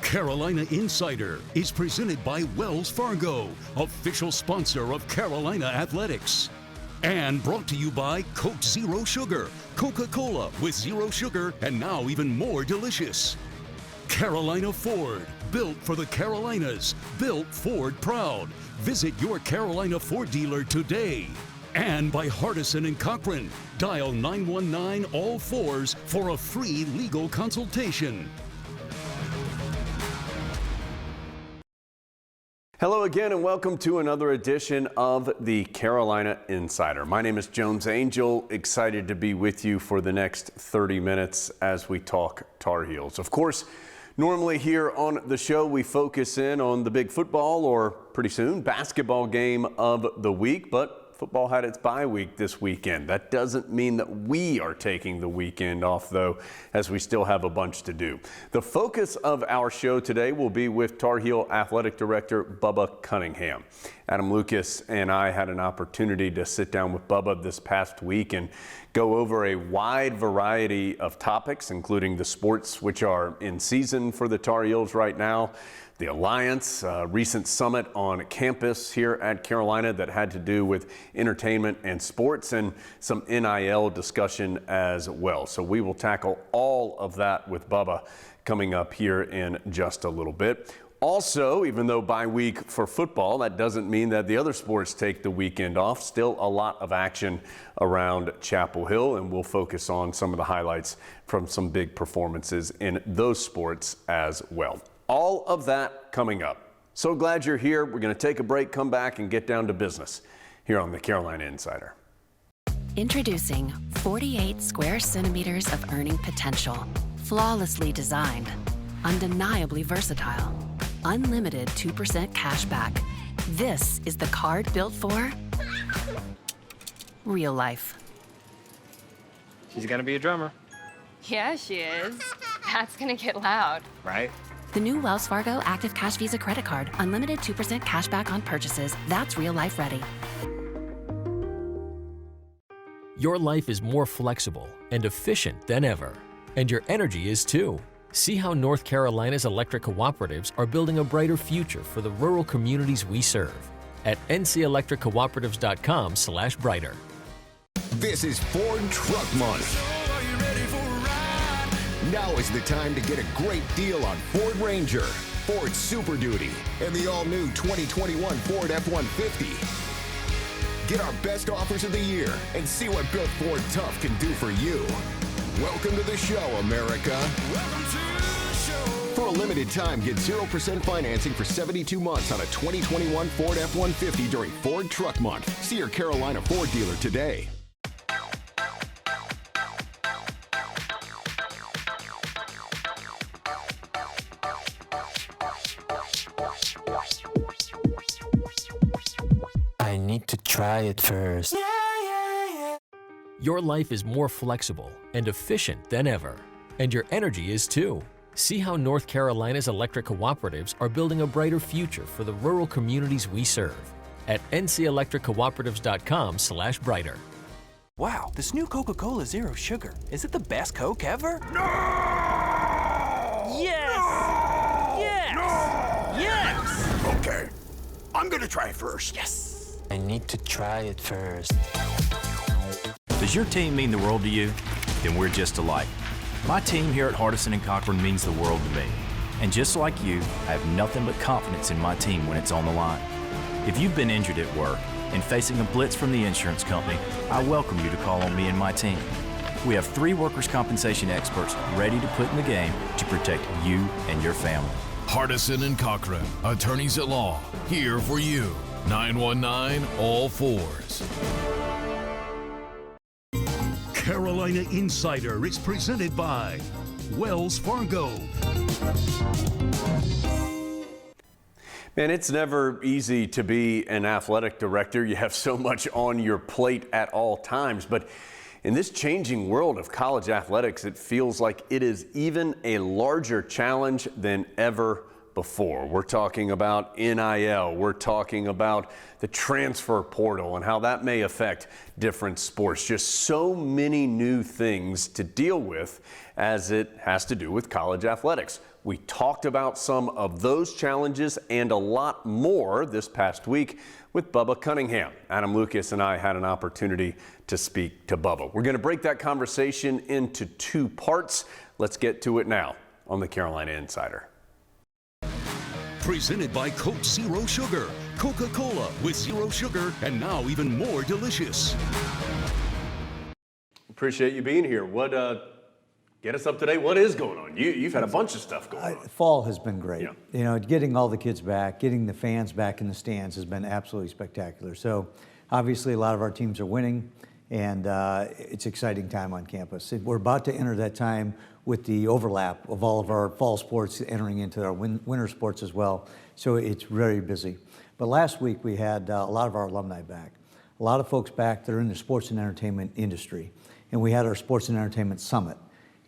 Carolina Insider is presented by Wells Fargo, official sponsor of Carolina Athletics. And brought to you by Coke Zero Sugar, Coca-Cola with zero sugar and now even more delicious. Carolina Ford, built for the Carolinas, built Ford proud. Visit your Carolina Ford dealer today. And by Hardison and Cochran, dial 919 all fours for a free legal consultation. Hello again and welcome to another edition of the Carolina Insider. My name is Jones Angel, excited to be with you for the next 30 minutes as we talk Tar Heels. Of course, normally here on the show we focus in on the big football or pretty soon basketball game of the week, but football had its bye week this weekend. That doesn't mean that we are taking the weekend off, though, as we still have a bunch to do. The focus of our show today will be with Tar Heel Athletic Director Bubba Cunningham. Adam Lucas and I had an opportunity to sit down with Bubba this past week and go over a wide variety of topics, including the sports which are in season for the Tar Heels right now, the Alliance, recent summit on campus here at Carolina that had to do with entertainment and sports, and some NIL discussion as well. So we will tackle all of that with Bubba coming up here in just a little bit. Also, even though bye week for football, that doesn't mean that the other sports take the weekend off. Still a lot of action around Chapel Hill, and we'll focus on some of the highlights from some big performances in those sports as well. All of that coming up. So glad you're here. We're going to take a break, come back, and get down to business here on the Carolina Insider. Introducing 48 square centimeters of earning potential. Flawlessly designed, undeniably versatile, unlimited 2% cash back. This is the card built for real life. She's gonna be a drummer. Yeah, she is. That's gonna get loud. Right? The new Wells Fargo Active Cash Visa credit card. Unlimited 2% cash back on purchases. That's real life ready. Your life is more flexible and efficient than ever, and your energy is too. See how North Carolina's electric cooperatives are building a brighter future for the rural communities we serve at ncelectriccooperatives.com/brighter. This is Ford Truck Month. Now is the time to get a great deal on Ford Ranger, Ford Super Duty, and the all-new 2021 Ford F-150. Get our best offers of the year and see what Built Ford Tough can do for you. Welcome to the show, America. Welcome to the show. For a limited time, get 0% financing for 72 months on a 2021 Ford F-150 during Ford Truck Month. See your Carolina Ford dealer today. I need to try it first. Your life is more flexible and efficient than ever, and your energy is too. See how North Carolina's electric cooperatives are building a brighter future for the rural communities we serve at ncelectriccooperatives.com/brighter. Wow, this new Coca-Cola Zero Sugar. Is it the best Coke ever? No! Yes! No! Yes! No! Yes! Okay, I'm gonna try it first. Yes! I need to try it first. Does your team mean the world to you? Then we're just alike. My team here at Hardison and Cochran means the world to me. And just like you, I have nothing but confidence in my team when it's on the line. If you've been injured at work and facing a blitz from the insurance company, I welcome you to call on me and my team. We have 3 workers' compensation experts ready to put in the game to protect you and your family. Hardison and Cochran, attorneys at law, here for you. 919 all fours. Carolina Insider is presented by Wells Fargo. Man, it's never easy to be an athletic director. You have so much on your plate at all times. But in this changing world of college athletics, it feels like it is even a larger challenge than ever before. We're talking about NIL. We're talking about the transfer portal and how that may affect different sports. Just so many new things to deal with as it has to do with college athletics. We talked about some of those challenges and a lot more this past week with Bubba Cunningham. Adam Lucas and I had an opportunity to speak to Bubba. We're going to break that conversation into two parts. Let's get to it now on the Carolina Insider. Presented by Coke Zero Sugar. Coca-Cola with zero sugar and now even more delicious. Appreciate you being here. Get us up to date. What is going on? You've had a bunch of stuff going on. Fall has been great. Yeah. You know, getting all the kids back, getting the fans back in the stands has been absolutely spectacular. So obviously a lot of our teams are winning, and it's an exciting time on campus. We're about to enter that time with the overlap of all of our fall sports entering into our winter sports as well. So it's very busy. But last week we had a lot of our alumni back. A lot of folks back that are in the sports and entertainment industry. And we had our Sports and Entertainment Summit.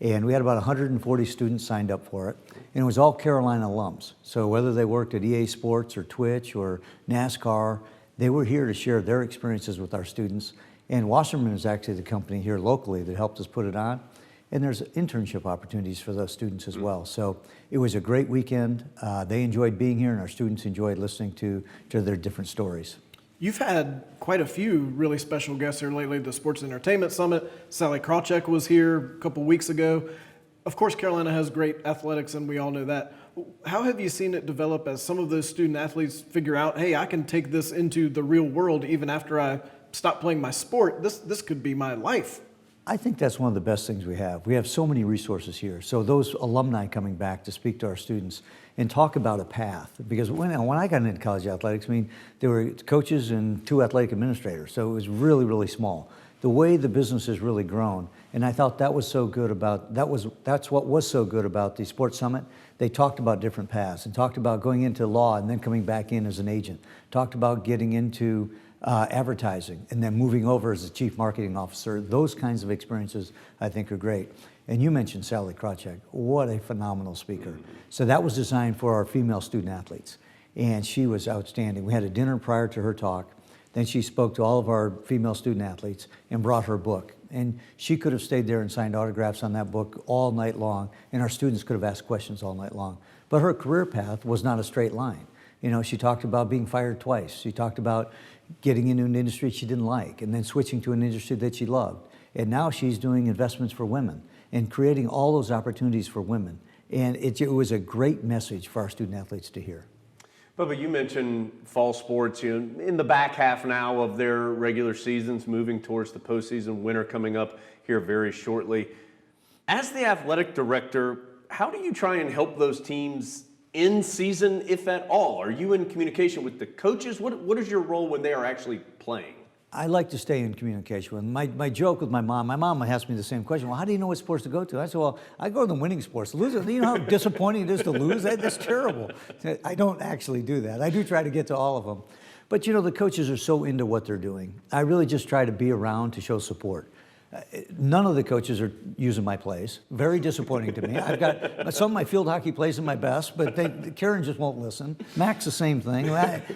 And we had about 140 students signed up for it. And it was all Carolina alums. So whether they worked at EA Sports or Twitch or NASCAR, they were here to share their experiences with our students. And Wasserman is actually the company here locally that helped us put it on. And there's internship opportunities for those students as well. So it was a great weekend. They enjoyed being here, and our students enjoyed listening to their different stories. You've had quite a few really special guests here lately. The Sports and Entertainment Summit. Sally Krawcheck was here a couple weeks ago. Of course, Carolina has great athletics, and we all know that. How have you seen it develop as some of those student athletes figure out, hey, I can take this into the real world even after I stop playing my sport? This could be my life. I think that's one of the best things we have. We have so many resources here. So those alumni coming back to speak to our students and talk about a path. Because when I got into college athletics, I mean, there were coaches and 2 athletic administrators. So it was really, really small. The way the business has really grown, and I thought that was so good about, that's what was so good about the Sports Summit. They talked about different paths and talked about going into law and then coming back in as an agent. Talked about getting into advertising and then moving over as a chief marketing officer. Those kinds of experiences I think are great. And you mentioned Sally Krawcheck. What a phenomenal speaker. So that was designed for our female student athletes. And she was outstanding. We had a dinner prior to her talk. Then she spoke to all of our female student athletes and brought her book. And she could have stayed there and signed autographs on that book all night long, and our students could have asked questions all night long. But her career path was not a straight line. You know, she talked about being fired twice. She talked about getting into an industry she didn't like and then switching to an industry that she loved. And now she's doing investments for women and creating all those opportunities for women. And it was a great message for our student athletes to hear. Bubba, you mentioned fall sports, in the back half now of their regular seasons, moving towards the postseason, winter coming up here very shortly. As the athletic director, how do you try and help those teams in season, if at all? Are you in communication with the coaches? What is your role when they are actually playing? I like to stay in communication with them. My joke with my mom asked me the same question. Well, how do you know what sports to go to? I said, well, I go to the winning sports. Losing, you know how disappointing it is to lose? That's terrible. I don't actually do that. I do try to get to all of them. But, you know, the coaches are so into what they're doing. I really just try to be around to show support. None of the coaches are using my plays. Very disappointing to me. I've got some of my field hockey plays in my best, but Karen just won't listen. Mac's the same thing.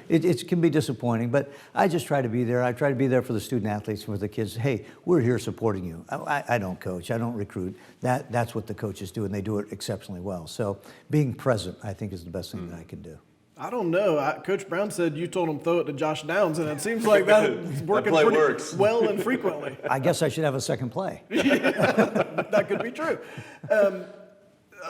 It can be disappointing, but I just try to be there. I try to be there for the student athletes and for the kids. Hey, we're here supporting you. I don't coach. I don't recruit. That's what the coaches do, and they do it exceptionally well. So being present, I think, is the best thing that I can do. I don't know. Coach Brown said you told him throw it to Josh Downs, and it seems like that's working pretty well and frequently. I guess I should have a second play. That could be true. A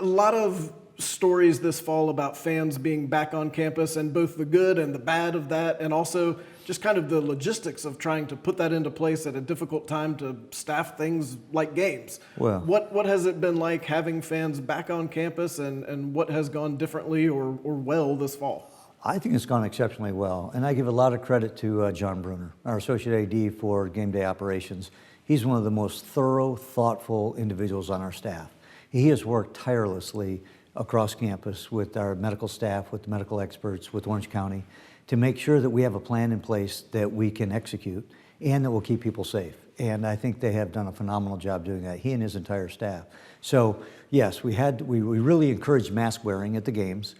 lot of stories this fall about fans being back on campus and both the good and the bad of that, and also just kind of the logistics of trying to put that into place at a difficult time to staff things like games. Well, what has it been like having fans back on campus, and what has gone differently or well this fall? I think it's gone exceptionally well, and I give a lot of credit to John Bruner, our Associate AD for Game Day Operations. He's one of the most thorough, thoughtful individuals on our staff. He has worked tirelessly across campus with our medical staff, with the medical experts, with Orange County, to make sure that we have a plan in place that we can execute and that will keep people safe. And I think they have done a phenomenal job doing that, he and his entire staff. So yes, we really encouraged mask wearing at the games.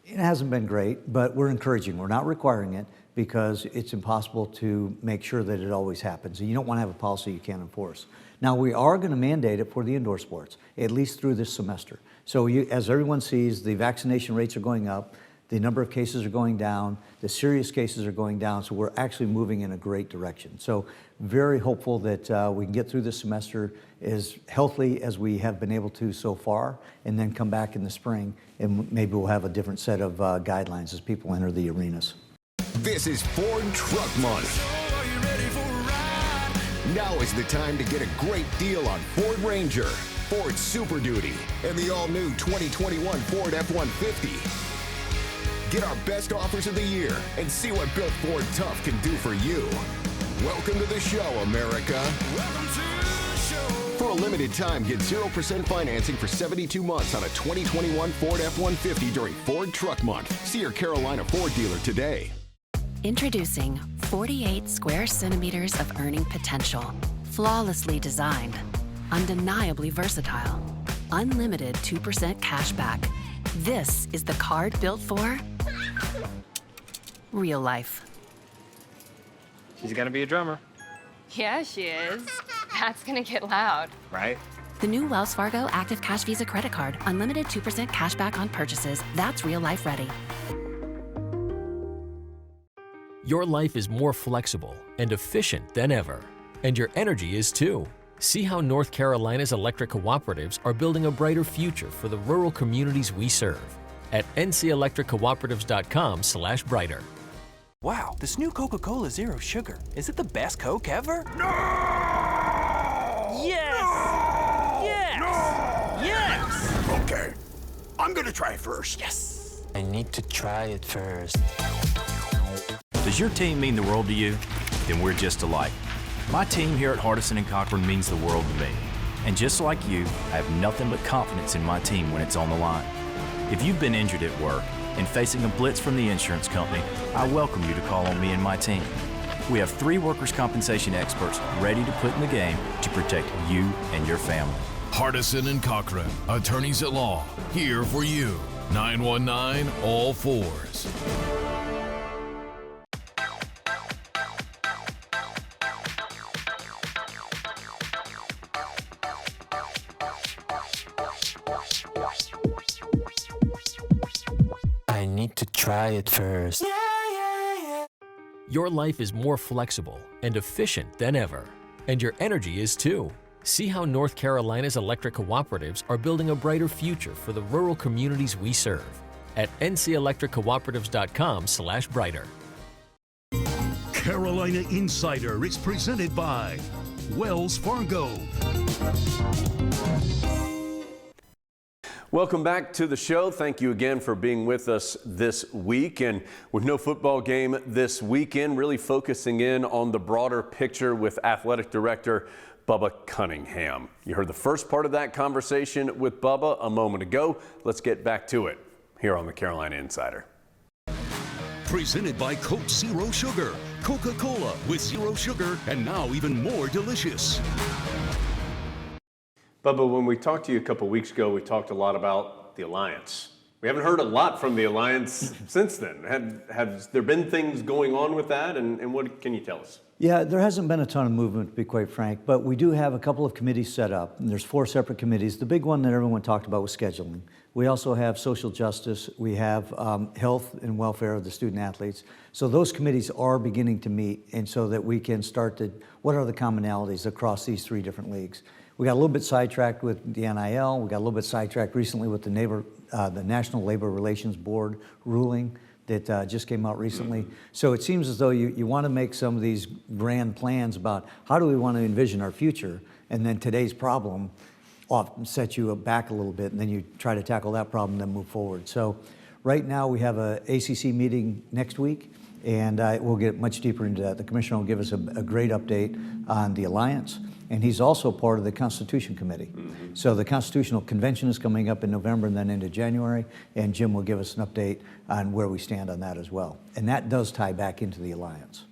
It hasn't been great, but we're encouraging. We're not requiring it because it's impossible to make sure that it always happens. And you don't want to have a policy you can't enforce. Now, we are going to mandate it for the indoor sports, at least through this semester. So as everyone sees, the vaccination rates are going up, the number of cases are going down, the serious cases are going down, so we're actually moving in a great direction. So very hopeful that we can get through this semester as healthily as we have been able to so far, and then come back in the spring, and maybe we'll have a different set of guidelines as people enter the arenas. This is Ford Truck Month. Now is the time to get a great deal on Ford Ranger, Ford Super Duty, and the all-new 2021 Ford F-150. Get our best offers of the year and see what Built Ford Tough can do for you. Welcome to the show, America. Welcome to the show. For a limited time, get 0% financing for 72 months on a 2021 Ford F-150 during Ford Truck Month. See your Carolina Ford dealer today. Introducing 48 square centimeters of earning potential. Flawlessly designed, undeniably versatile, unlimited 2% cash back. This is the card built for real life. She's gonna be a drummer. Yeah, she is. That's gonna get loud. Right? The new Wells Fargo Active Cash Visa credit card. Unlimited 2% cash back on purchases. That's real life ready. Your life is more flexible and efficient than ever, and your energy is too. See how North Carolina's electric cooperatives are building a brighter future for the rural communities we serve at ncelectriccooperatives.com/brighter. Wow, this new Coca-Cola Zero Sugar. Is it the best Coke ever? No! Yes! No! Yes! No! Yes! Okay, I'm gonna try it first. Yes! I need to try it first. Does your team mean the world to you? Then we're just alike. My team here at Hardison and Cochran means the world to me. And just like you, I have nothing but confidence in my team when it's on the line. If you've been injured at work and facing a blitz from the insurance company, I welcome you to call on me and my team. We have 3 workers' compensation experts ready to put in the game to protect you and your family. Hardison and Cochran, attorneys at law, here for you. 919 all fours. I need to try it first. Your life is more flexible and efficient than ever, and your energy is too. See how North Carolina's electric cooperatives are building a brighter future for the rural communities we serve at ncelectriccooperatives.com/brighter. Carolina Insider is presented by Wells Fargo. Welcome back to the show. Thank you again for being with us this week. And with no football game this weekend, really focusing in on the broader picture with Athletic Director Bubba Cunningham. You heard the first part of that conversation with Bubba a moment ago. Let's get back to it here on the Carolina Insider. Presented by Coke Zero Sugar. Coca-Cola with zero sugar and now even more delicious. Bubba, when we talked to you a couple weeks ago, we talked a lot about the Alliance. We haven't heard a lot from the Alliance since then. Have there been things going on with that, and what can you tell us? Yeah, there hasn't been a ton of movement, to be quite frank, but we do have a couple of committees set up. And there's 4 separate committees. The big one that everyone talked about was scheduling. We also have social justice. We have health and welfare of the student athletes. So those committees are beginning to meet, and so that we can start to, what are the commonalities across these 3 different leagues? We got a little bit sidetracked with the NIL. We got a little bit sidetracked recently with the National Labor Relations Board ruling that just came out recently. So it seems as though you want to make some of these grand plans about how do we want to envision our future, and then today's problem often sets you back a little bit, and then you try to tackle that problem, then move forward. So right now we have a ACC meeting next week, and we'll get much deeper into that. The commissioner will give us a great update on the Alliance, and he's also part of the Constitution Committee. So the Constitutional Convention is coming up in November and then into January, and Jim will give us an update on where we stand on that as well. And that does tie back into the Alliance.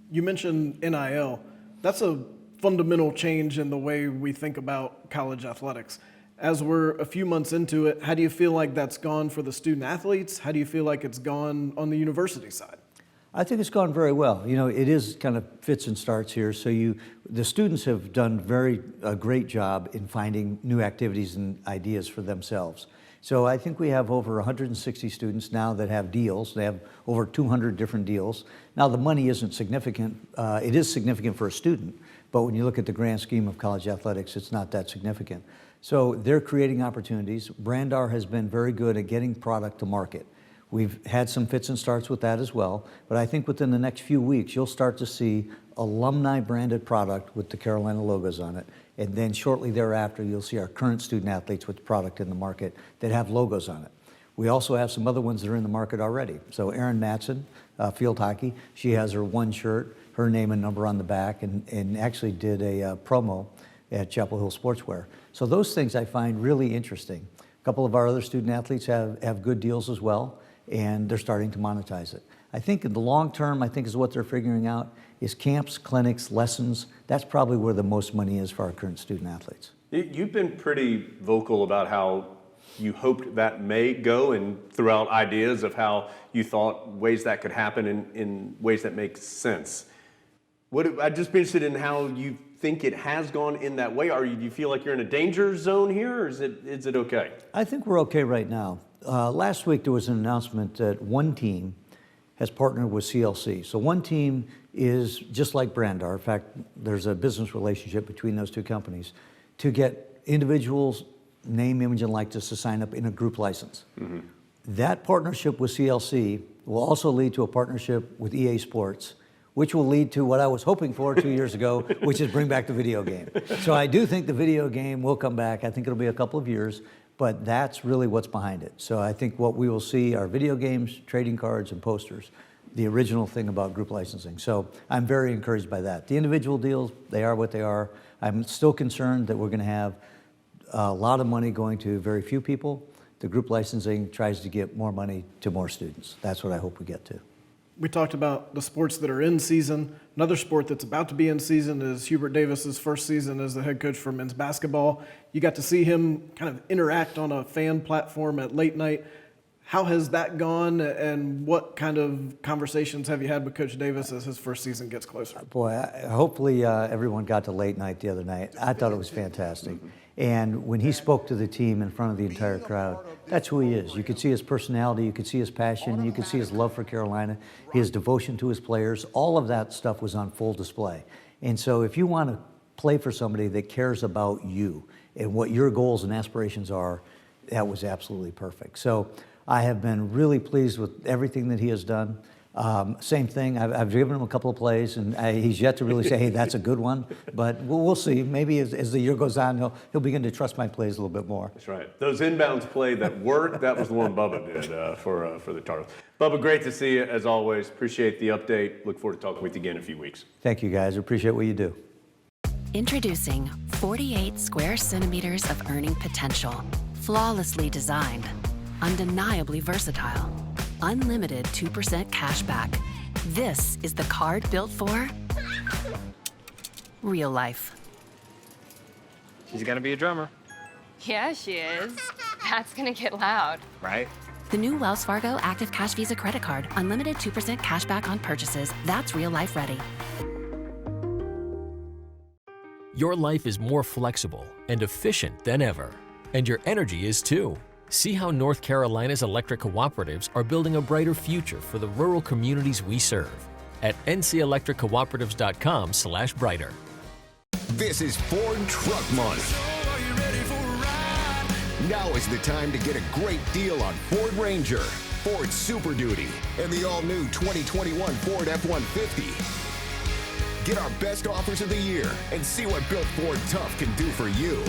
You mentioned NIL. That's a fundamental change in the way we think about college athletics. As we're a few months into it, how do you feel like that's gone for the student athletes? How do you feel like it's gone on the university side? I think it's gone very well. You know, it is kind of fits and starts here. So the students have done a great job in finding new activities and ideas for themselves. So I think we have over 160 students now that have deals. They have over 200 different deals. Now the money isn't significant. It is significant for a student, but when you look at the grand scheme of college athletics, it's not that significant. So they're creating opportunities. Brandar has been very good at getting product to market. We've had some fits and starts with that as well, but I think within the next few weeks, you'll start to see alumni branded product with the Carolina logos on it. And then shortly thereafter, you'll see our current student athletes with product in the market that have logos on it. We also have some other ones that are in the market already. So Erin Matson, field hockey, she has her one shirt, her name and number on the back, and actually did a promo at Chapel Hill Sportswear. So those things I find really interesting. A couple of our other student athletes have good deals as well, and they're starting to monetize it. I think in the long term, I think is what they're figuring out is camps, clinics, lessons. That's probably where the most money is for our current student athletes. You've been pretty vocal about how you hoped that may go and threw out ideas of how you thought ways that could happen in ways that make sense. I'd just be interested in how you think it has gone in that way. Do you feel like you're in a danger zone here, or is it okay? I think we're okay right now. Last week there was an announcement that one team has partnered with CLC. So one team is just like Brandar. In fact, there's a business relationship between those two companies to get individuals, name, image, and likeness to sign up in a group license. Mm-hmm. That partnership with CLC will also lead to a partnership with EA Sports, which will lead to what I was hoping for 2 years ago, which is bring back the video game. So I do think the video game will come back. I think it'll be a couple of years, but that's really what's behind it. So I think what we will see are video games, trading cards, and posters, the original thing about group licensing. So I'm very encouraged by that. The individual deals, they are what they are. I'm still concerned that we're gonna have a lot of money going to very few people. The group licensing tries to get more money to more students. That's what I hope we get to. We talked about the sports that are in season. Another sport that's about to be in season is Hubert Davis's first season as the head coach for men's basketball. You got to see him kind of interact on a fan platform at late night. How has that gone, and what kind of conversations have you had with Coach Davis as his first season gets closer? Boy, hopefully everyone got to late night the other night. I thought it was fantastic. And when he spoke to the team in front of the entire crowd, that's who he is. You could see his personality, you could see his passion, you could see his love for Carolina, his devotion to his players. All of that stuff was on full display. And so if you want to play for somebody that cares about you and what your goals and aspirations are, that was absolutely perfect. So I have been really pleased with everything that he has done. Same thing, I've given him a couple of plays, and he's yet to really say, hey, that's a good one. But we'll see. Maybe as the year goes on, he'll begin to trust my plays a little bit more. That's right. Those inbounds play that worked, that was the one Bubba did for the Tar Heels. Bubba, great to see you, as always. Appreciate the update. Look forward to talking with you again in a few weeks. Thank you, guys. Appreciate what you do. Introducing 48 square centimeters of earning potential. Flawlessly designed. Undeniably versatile. Unlimited 2% cash back. This is the card built for real life. She's gonna be a drummer. Yeah, she is. That's gonna get loud. Right? The new Wells Fargo Active Cash Visa credit card. Unlimited 2% cash back on purchases. That's real life ready. Your life is more flexible and efficient than ever, and your energy is too. See how North Carolina's electric cooperatives are building a brighter future for the rural communities we serve at ncelectriccooperatives.com/brighter. This is Ford Truck Month. Now is the time to get a great deal on Ford Ranger, Ford Super Duty, and the all-new 2021 Ford F-150. Get our best offers of the year and see what Built Ford Tough can do for you.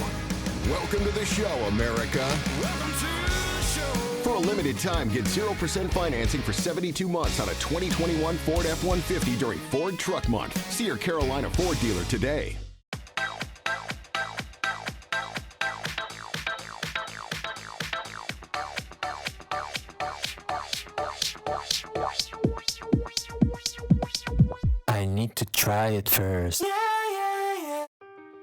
Welcome to the show, America. Welcome to the show. For a limited time, get 0% financing for 72 months on a 2021 Ford F-150 during Ford Truck Month. See your Carolina Ford dealer today. I need to try it first.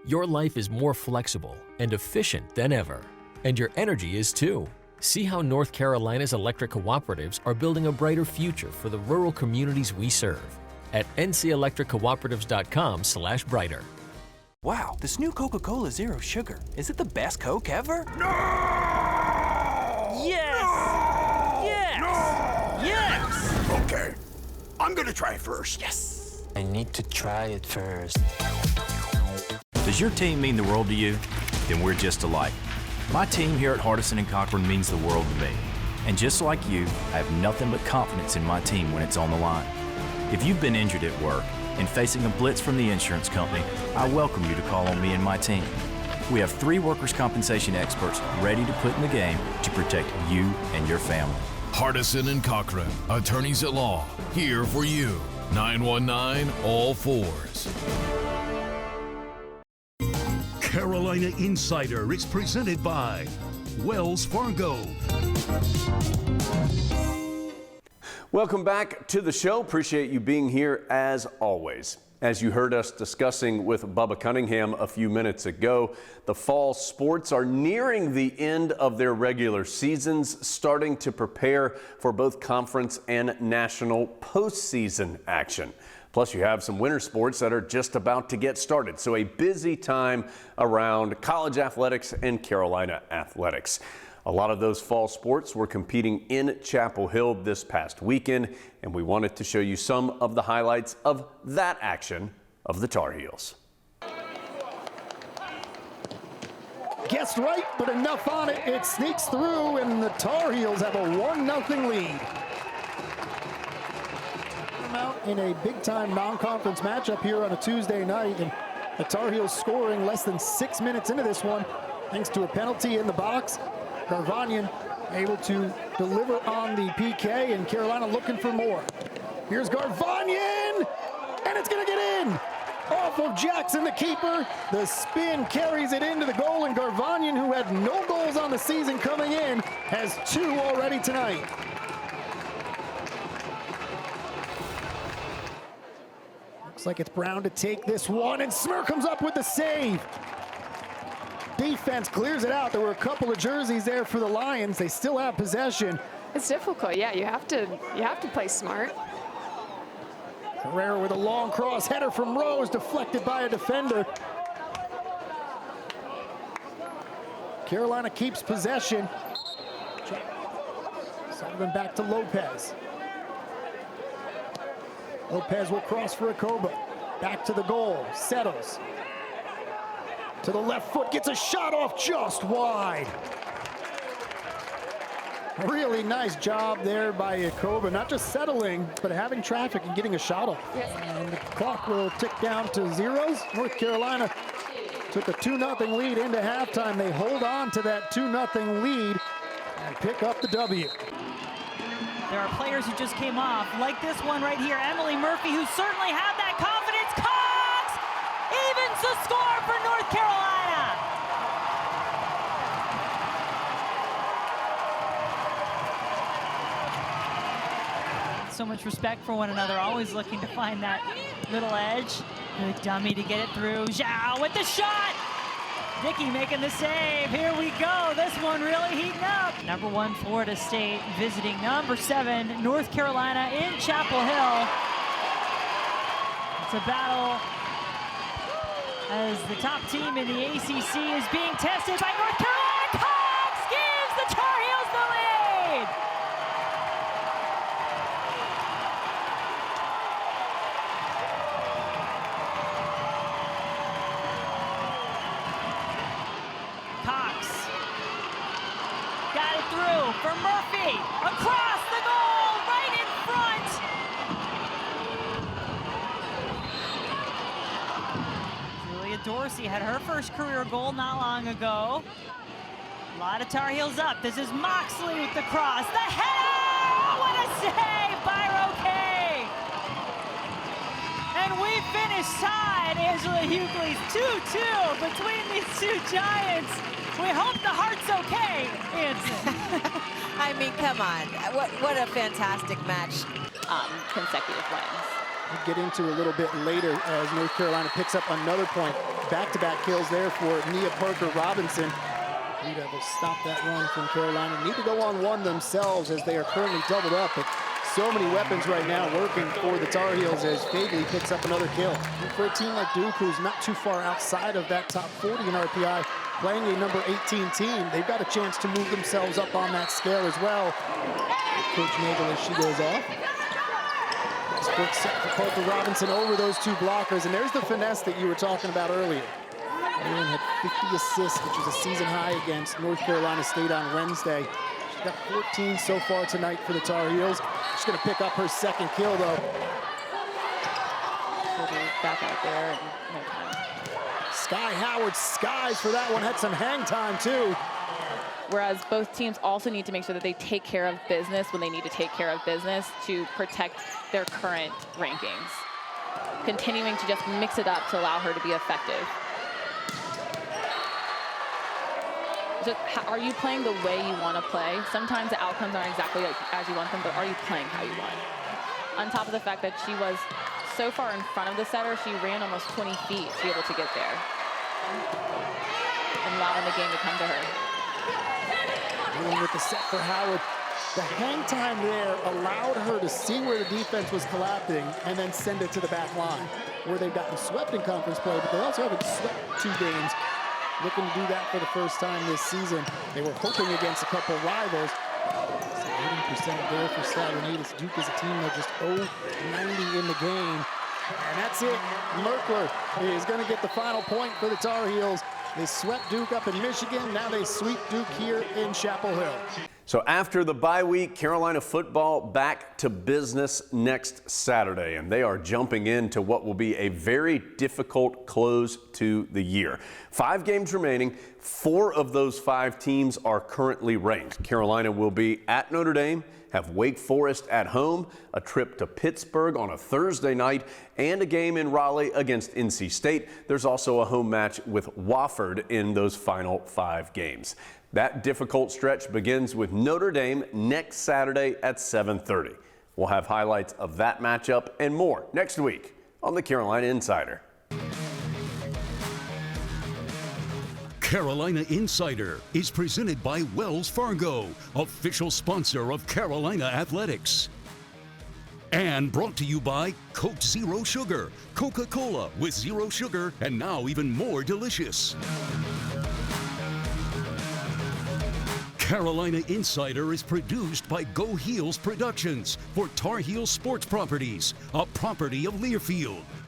Your life is more flexible and efficient than ever, and your energy is too. See how North Carolina's electric cooperatives are building a brighter future for the rural communities we serve at ncelectriccooperatives.com/brighter. Wow, this new Coca-Cola Zero Sugar. Is it the best Coke ever? No! Yes! No! Yes! No! Yes! Okay, I'm gonna try first. Yes! I need to try it first. Does your team mean the world to you? Then we're just alike. My team here at Hardison and Cochran means the world to me. And just like you, I have nothing but confidence in my team when it's on the line. If you've been injured at work and facing a blitz from the insurance company, I welcome you to call on me and my team. We have 3 workers' compensation experts ready to put in the game to protect you and your family. Hardison and Cochran, attorneys at law, here for you. 919 all fours. Carolina Insider is presented by Wells Fargo. Welcome back to the show. Appreciate you being here as always. As you heard us discussing with Bubba Cunningham a few minutes ago, the fall sports are nearing the end of their regular seasons, starting to prepare for both conference and national postseason action. Plus, you have some winter sports that are just about to get started. So a busy time around college athletics and Carolina athletics. A lot of those fall sports were competing in Chapel Hill this past weekend, and we wanted to show you some of the highlights of that action of the Tar Heels. Guessed right, but enough on it. It sneaks through, and the Tar Heels have a 1-0 lead. Out in a big-time non-conference matchup here on a Tuesday night, and the Tar Heels scoring less than 6 minutes into this one, thanks to a penalty in the box. Garvanian able to deliver on the PK, and Carolina looking for more. Here's Garvanian, and it's going to get in. Off of Jackson, the keeper. The spin carries it into the goal, and Garvanian, who had no goals on the season coming in, has 2 already tonight. Looks like it's Brown to take this one, and Smirr comes up with the save. Defense clears it out. There were a couple of jerseys there for the Lions. They still have possession. It's difficult. Yeah, you have to play smart. Herrera with a long cross header from Rose, deflected by a defender. Carolina keeps possession. Sullivan back to Lopez. Lopez will cross for Akoba. Back to the goal. Settles. To the left foot, gets a shot off just wide. Really nice job there by Akoba, not just settling, but having traffic and getting a shot off. And the clock will tick down to 0. North Carolina took a 2-0 lead into halftime. They hold on to that 2-0 lead and pick up the W. There are players who just came off, like this one right here, Emily Murphy, who certainly had that confidence. Cox evens the score for North Carolina. So much respect for one another, always looking to find that little edge. Good dummy to get it through. Zhao with the shot. Dickey making the save. Here we go. This one really heating up. Number 1, Florida State visiting number 7, North Carolina in Chapel Hill. It's a battle as the top team in the ACC is being tested by North Carolina. Cox gives the Tar Heels the lead. Cox got it through for Murphy, across the goal, right in front. Julia Dorsey had her first career goal not long ago. A lot of Tar Heels up. This is Moxley with the cross. The header! What a save by Roque! And we finish tied. Angela Hughley's 2-2 between these two giants. We hope the heart's okay, Anson. I mean, come on. What a fantastic match. Consecutive wins. We'll get into a little bit later as North Carolina picks up another point. Back-to-back kills there for Nia Parker Robinson. Blue Devils stop that run from Carolina. Need to go on one themselves as they are currently doubled up. But so many weapons right now working for the Tar Heels as Fagley picks up another kill. And for a team like Duke, who's not too far outside of that top 40 in RPI, playing a number 18 team, they've got a chance to move themselves up on that scale as well. Coach Nagel as she goes off. Nice quick set for Parker Robinson over those two blockers. And there's the finesse that you were talking about earlier. Aaron had 50 assists, which was a season high against North Carolina State on Wednesday. She's got 14 so far tonight for the Tar Heels. She's going to pick up her second kill, though. She'll be back out there in no time. Sky Howard skies for that one. Had some hang time, too. Whereas both teams also need to make sure that they take care of business when they need to take care of business to protect their current rankings. Continuing to just mix it up to allow her to be effective. Just, are you playing the way you want to play? Sometimes the outcomes aren't exactly as you want them, but are you playing how you want? On top of the fact that she was so far in front of the setter, she ran almost 20 feet to be able to get there. And allowing the game to come to her. Dealing with the set for Howard. The hang time there allowed her to see where the defense was collapsing and then send it to the back line, where they've gotten swept in conference play, but they also haven't swept 2 games. Looking to do that for the first time this season. They were hoping against a couple of rivals. 80% there for Salonitas. Duke is a team that just 0-90 in the game. And that's it. Merkler is going to get the final point for the Tar Heels. They swept Duke up in Michigan. Now they sweep Duke here in Chapel Hill. So after the bye week, Carolina football back to business next Saturday, and they are jumping into what will be a very difficult close to the year. 5 games remaining. 4 of those 5 teams are currently ranked. Carolina will be at Notre Dame, have Wake Forest at home, a trip to Pittsburgh on a Thursday night, and a game in Raleigh against NC State. There's also a home match with Wofford in those final 5 games. That difficult stretch begins with Notre Dame next Saturday at 7:30. We'll have highlights of that matchup and more next week on the Carolina Insider. Carolina Insider is presented by Wells Fargo, official sponsor of Carolina Athletics. And brought to you by Coke Zero Sugar, Coca-Cola with zero sugar and now even more delicious. Carolina Insider is produced by Go Heels Productions for Tar Heel Sports Properties, a property of Learfield.